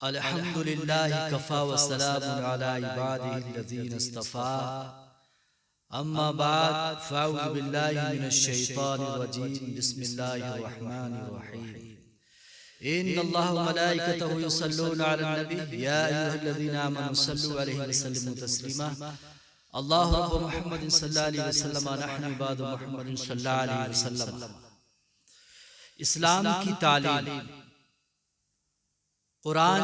अल्हम्दुलिल्लाहि Kaffa व सलामुन अला इबादिहिल्लज़ीना इस्तफ़ा अम्मा बाद फ़अऊज़ु बिल्लाहि मिनश शैतानिर रजीम बिस्मिल्लाहिर रहमानिर रहीम इन्नल्लाह व मलाइकतहु युसल्लूना अलन नबी या अय्युहल्लज़ीना आमनू सल्लु अलैहि व सल्लिमू तस्लीमा अल्लाहु रब्बु मुहम्मदिन सल्लल्लाहु अलैहि वसल्लम व नहनु इबादु मुहम्मदिन सल्लल्लाहु अलैहि वसल्लम। इस्लाम की तालीम, कुरान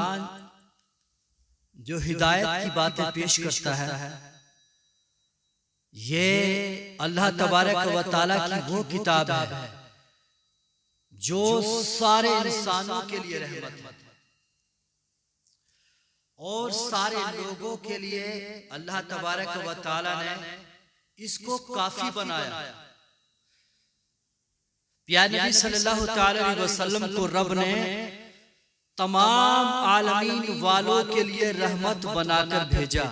जो हिदायत की बातें पेश करता है, ये अल्लाह तबारक व तआला की वो किताब है जो सारे इंसानों के लिए रहमत है और सारे लोगों के लिए अल्लाह तबारक व तआला ने इसको काफी बनाया। प्यारे नबी सल्लल्लाहु अलैहि वसल्लम को रब ने तमाम आलमीन वालों के लिए रहमत बनाकर भेजा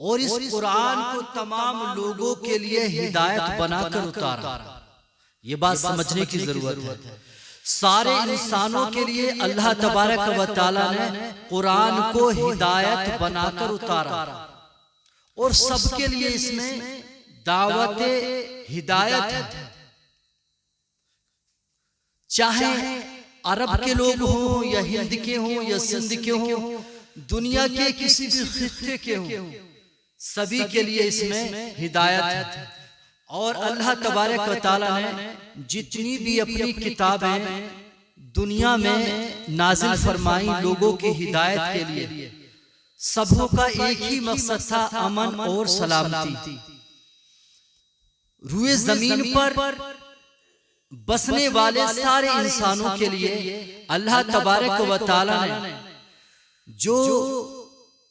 और इस कुरान को तमाम लोगों के लिए हिदायत बनाकर उतारा। ये बात समझने की जरूरत है। सारे इंसानों के लिए अल्लाह तबारक व तआला ने कुरान को हिदायत बनाकर उतारा और सबके लिए इसमें दावत हिदायत है। चाहे अरब के लोग हों या हिंद के हों या सिंध के हों, दुनिया के किसी भी खित्ते के हों, सभी के लिए इसमें हिदायत है। और अल्लाह तबारक व तआला ने जितनी भी अपनी किताबें दुनिया में नाजिल फरमाई लोगों की हिदायत के लिए, सबों का एक ही मकसद था, अमन और सलामती। रूए जमीन पर बसने वाले सारे इंसानों के लिए अल्लाह तबारक व तआला ने जो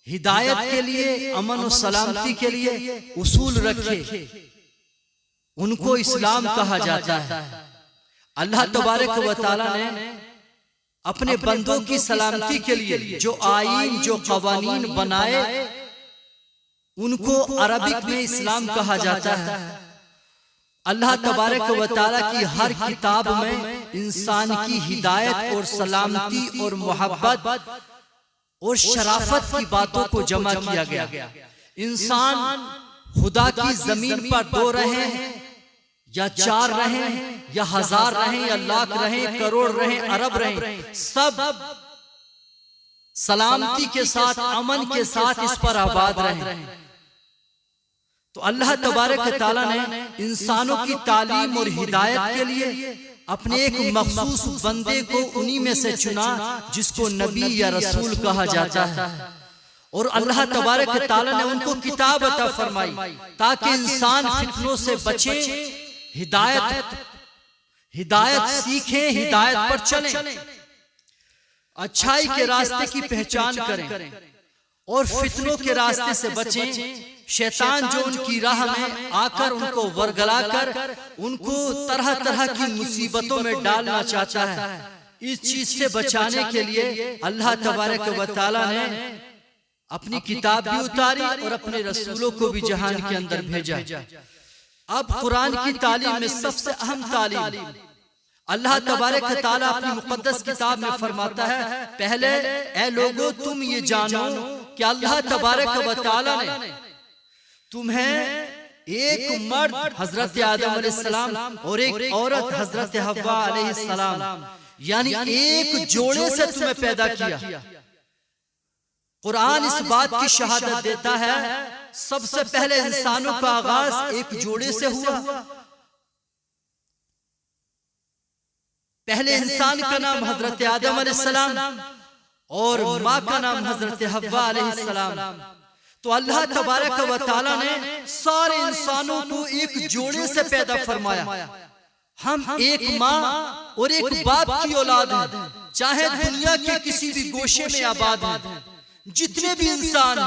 हिदायत के लिए, अमन और सलामती के लिए उसूल रखे, उनको इस्लाम कहा जाता है। अल्लाह तबारक व तआला ने अपने बंदों की सलामती के लिए जो आईन, जो कवानीन बनाए, उनको अरबिक में इस्लाम कहा जाता है। अल्लाह तबारक व तआला की हर किताब में इंसान की हिदायत और सलामती और मोहब्बत और शराफत की बातों को जमा किया गया। इंसान खुदा की जमीन पर 2 रहे या 4 रहे या 1000 रहे या लाख रहे, करोड़ रहे, अरब रहे, सब सलामती के साथ, अमन के साथ इस पर आबाद रहे। तो अल्लाह तबारक तआला ने इंसानों की तालीम और हिदायत के लिए अपने एक मखसूस बंदे को उन्हीं में से चुना जिसको नबी या रसूल कहा जाता है। और अल्लाह तबारक तआला ने उनको किताब अता फरमाई ताकि इंसान फितनों से बचे, हिदायत सीखें, हिदायत पर चलें, अच्छाई के रास्ते की पहचान करें और फितनों के रास्ते से बचें। शैतान जो उनकी राह में आकर उनको वरगलाकर उनको तरह तरह की मुसीबतों में डालना चाहता है, इस चीज से बचाने के लिए अल्लाह तबारक व तआला ने अपनी किताब भी उतारी और अपने रसूलों को भी जहान के अंदर भेजा। अब कुरान की तालीम में सबसे अहम तालीम अल्लाह तबारक तआला अपनी मुक़द्दस किताब में फरमाता है, पहले ए लोगों तुम ये जानो कि अल्लाह तबारक व तआला ने तुम्हें एक मर्द हजरत आदम अलैहिस्सलाम और एक औरत हजरत हव्वा अलैहिस्सलाम, यानी एक जोड़े से तुम्हें पैदा किया। कुरान इस बात की शहादत देता है सबसे पहले इंसानों का आगाज एक जोड़े से हुआ। पहले इंसान का नाम हजरत आदम अलैहिस्सलाम और माँ का नाम हजरत हव्वा अलैहिस्सलाम। तो अल्लाह तबारक व तआला ने सारे इंसानों को एक जोड़े से पैदा फरमाया। हम एक माँ और एक बाप की औलाद हैं, चाहे दुनिया के किसी भी गोशे में आबाद हैं, जितने भी इंसान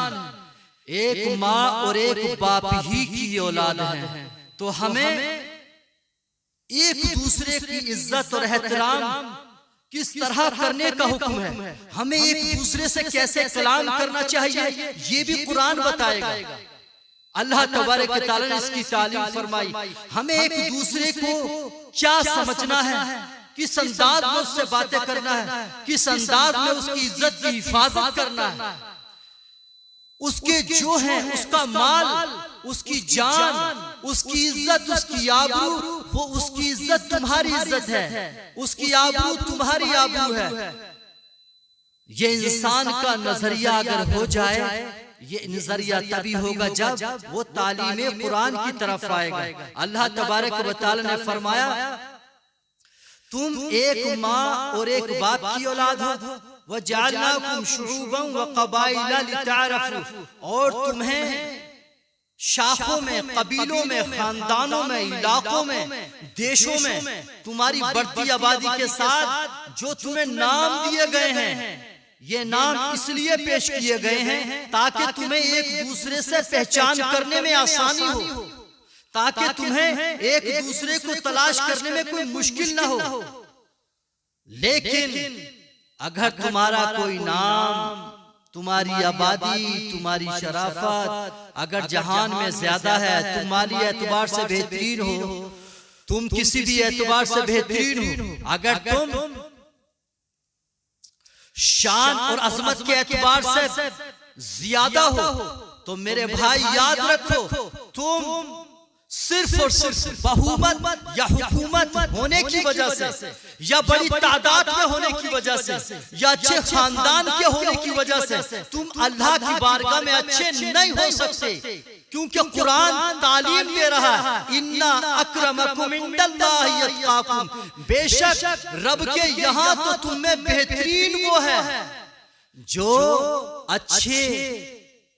एक माँ और एक बाप ही की औलाद हैं। तो हमें एक दूसरे की इज्जत और एहतराम किस तरह करने का हुक्म है, हमें एक दूसरे से कैसे कलाम करना चाहिए, ये भी कुरान बताएगा। अल्लाह तबारक तआला ने इसकी तालीम फरमाई। हमें एक दूसरे को क्या समझना है, किस अंदाज में उससे बातें करना है, किस अंदाज में उसकी इज्जत की हिफाजत करना है। उसके जो है, उसका माल, उसकी जान, उसकी इज्जत, उसकी आबरू, वो उसकी इज्जत तुम्हारी इज्जत है, उसकी आबरू तुम्हारी आबरू है। ये इंसान का नजरिया अगर हो जाए, ये नजरिया तभी होगा जब वो तालीम कुरान की तरफ आएगा। अल्लाह तबारक व तआला ने फरमाया, तुम एक माँ और एक बाप की औलाद हो, वजअलनाकुम शुऊबन व क़बाइला लितअरफू, और तुम्हें शाखों में, कबीलों में, खानदानों में, इलाकों में, देशों में तुम्हारी बढ़ती आबादी के साथ जो तुम्हें नाम दिए गए हैं, ये नाम इसलिए पेश किए गए हैं ताकि तुम्हें एक दूसरे से पहचान करने में आसानी हो, ताकि तुम्हें एक दूसरे को तलाश करने में कोई मुश्किल ना हो। लेकिन अगर तुम्हारा कोई नाम, तुम्हारी आबादी, तुम्हारी शराफत अगर जहान में ज्यादा है, तुम माली एतबार से बेहतरीन हो, तुम किसी भी एतबार से बेहतरीन हो, अगर तुम शान और अजमत के एतबार से ज्यादा हो, तो मेरे भाई याद रखो, तुम सिर्फ और सिर्फ बहुमत या हुकूमत होने की वजह से, या बड़ी तादाद में होने की वजह से, या अच्छे खानदान के होने की वजह से तुम अल्लाह की बारगाह में अच्छे नहीं हो सकते, क्योंकि कुरान तालीम दे रहा है, इन्ना अक्रमकुम इंदल्लाहि अत्काकुम, बेशक रब के यहाँ तो तुम में बेहतरीन वो है जो अच्छे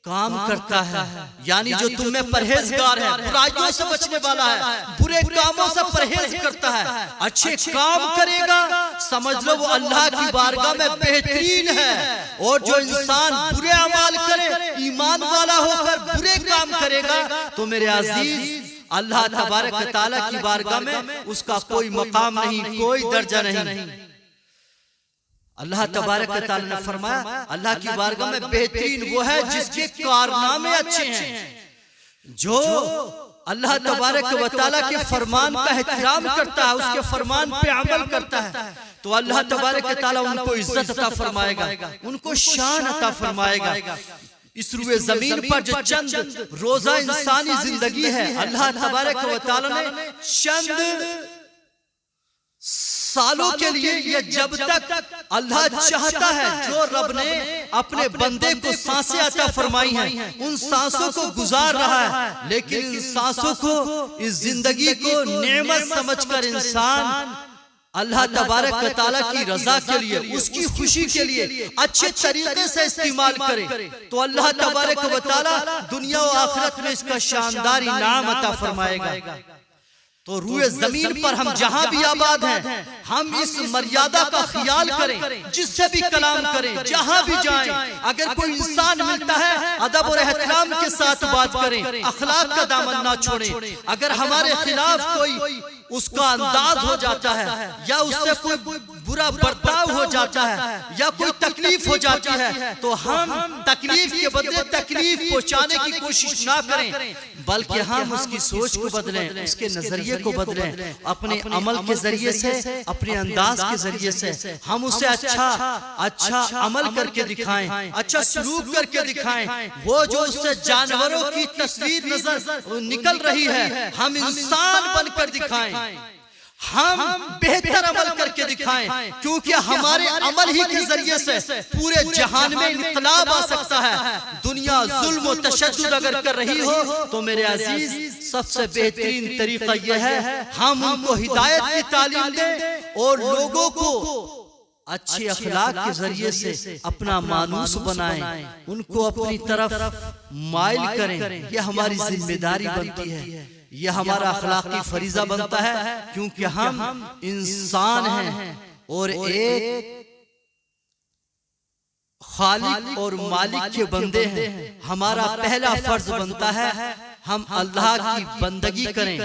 काम करता है, यानी जो तुम में परहेजगार है, बुराइयों से बचने वाला है, बुरे कामों से परहेज करता है, अच्छे काम करेगा, समझ लो वो अल्लाह की बारगाह में बेहतरीन है। और जो इंसान बुरे अमाल करे, ईमान वाला होकर बुरे काम करेगा, तो मेरे अजीज अल्लाह तबारक व तआला की बारगाह में उसका कोई मकाम नहीं, कोई दर्जा नहीं। अल्लाह तबारक व तआला ने फरमाया, अल्लाह की बारगाह में बेहतरीन वो है जिसके कारनामे अच्छे हैं, जो अल्लाह तबारक व तआला के फरमान का एहतराम करता है, उसके फरमान पे अमल करता है, तो अल्लाह तबारक व तआला उनको इज्जत अता फरमाएगा, उनको शान अता फरमाएगा। इस रुए जमीन पर जो चंद रोजा इंसानी जिंदगी है, अल्लाह तबारक व तआला ने चंद सालों के लिए, ये जब तक अल्लाह चाहता है, जो रब ने अपने बंदे को सांसें अता फरमाई हैं, उन सांसों को गुजार रहा है, लेकिन इन सांसों को, इस जिंदगी को नेमत समझकर इंसान अल्लाह तबारक व तआला की रजा के लिए, उसकी खुशी के लिए अच्छे तरीके से इस्तेमाल करे, तो अल्लाह तबारक व तआला दुनिया और आखिरत में इसका शानदार इनाम अता फरमाएगा। तो रूए जमीन पर हम जहां भी आबाद हैं, हम इस मर्यादा का ख्याल करें, जिससे भी कलाम करें, जहां भी जाएं, अगर कोई इंसान मिलता है अदब और एहतराम के साथ बात करें, अखलाक का दामन ना छोड़ें। अगर हमारे खिलाफ कोई उसका अंदाज हो जाता है, या उससे कोई बुरा बर्ताव हो जाता है, या कोई तकलीफ हो जाती है, तो हम तकलीफ के बदले तकलीफ पहुंचाने की कोशिश ना करें, बल्कि हम उसकी सोच को बदलें, उसके नजरिए को बदलें, अपने अमल के जरिए से, अपने अंदाज के जरिए से हम उसे अच्छा अमल करके दिखाएं, अच्छा सलूक करके दिखाएं। वो जो उससे जानवरों की तस्वीर नजर निकल रही है, हम इंसान बनकर दिखाएं, हम बेहतर अमल करके दिखाएं, क्योंकि हमारे अमल ही के जरिए से पूरे जहान में इनकलाब आ सकता है। दुनिया जुल्म और तशद्दुद अगर कर रही हो, तो मेरे अजीज सबसे बेहतरीन तरीका यह है, हम उनको हिदायत की तालीम दें और लोगों को अच्छे अखलाक के जरिए से अपना मानूस बनाएं, उनको अपनी तरफ माइल करें। यह हमारी जिम्मेदारी बनती है, यह हमारा अखलाकी फरीजा बनता है, क्योंकि हम इंसान हैं और एक खालिक और मालिक के बंदे हैं। हमारा पहला फर्ज बनता है हम अल्लाह की बंदगी करें।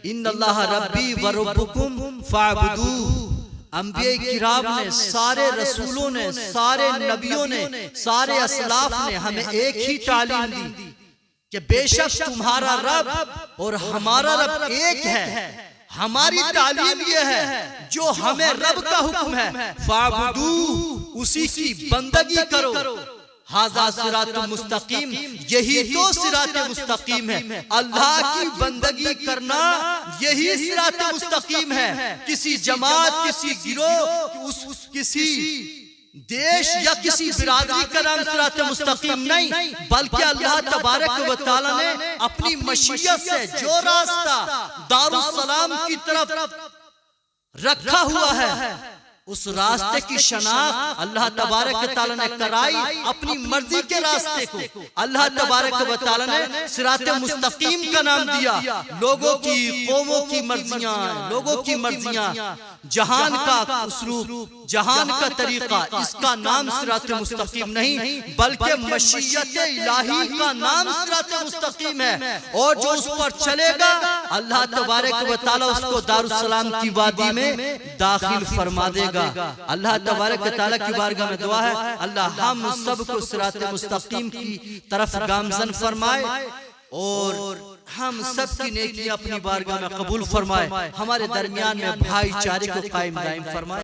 इन्नल्लाह रब्बी व रब्बुकुम फअबुदूह। अंबिया किराम ने, सारे रसूलों ने, सारे नबियों ने, सारे असलाफ ने हमें एक ही तालीम दी कि बेशक तुम्हारा रब और हमारा रब एक है। हमारी तालीम ये है जो हमें रब का हुक्म है, फाबुदू, उसी की बंदगी करो। हाज़ा सिरातुल मुस्तकीम, यही तो सिराते मुस्तकीम है। अल्लाह की बंदगी करना यही सिराते मुस्तकीम है। किसी जमात, किसी गिरोह, किसी देश या किसी बिरादरी का नाम सिराते मुस्तकीम नहीं, बल्कि अल्लाह तबारक व तआला ने अपनी मशीयत से जो रास्ता दारुस्सलाम की तरफ रखा हुआ है, उस रास्ते की शनाख्त अल्लाह तबारक व तआला ने कराई। अपनी मर्जी के रास्ते को अल्लाह तबारक व तआला ने सिराते मुस्तकीम का नाम दिया। लोगों की, कौमों की मर्जियां, लोगों की मर्जियां, जहान का उसलूब, जहान का तरीका, इसका नाम सिराते मुस्तकीम नहीं, बल्कि मशीयत इलाही का नाम सिराते मुस्तकीम है। और जो उस पर चलेगा अल्लाह तबारक व तआला उसको दारुस्सलाम की वादी में दाखिल फरमा देगा। अल्लाह तबारक व तआला की बारगाह में दुआ है, अल्लाह हम सबको सिराते मुस्तकीम की तरफ गामजन फरमाए और हम सब की नेकियां अपनी बारगाह में कबूल फरमाए। हमारे दरमियान में भाईचारे को कायम दायम फरमाए।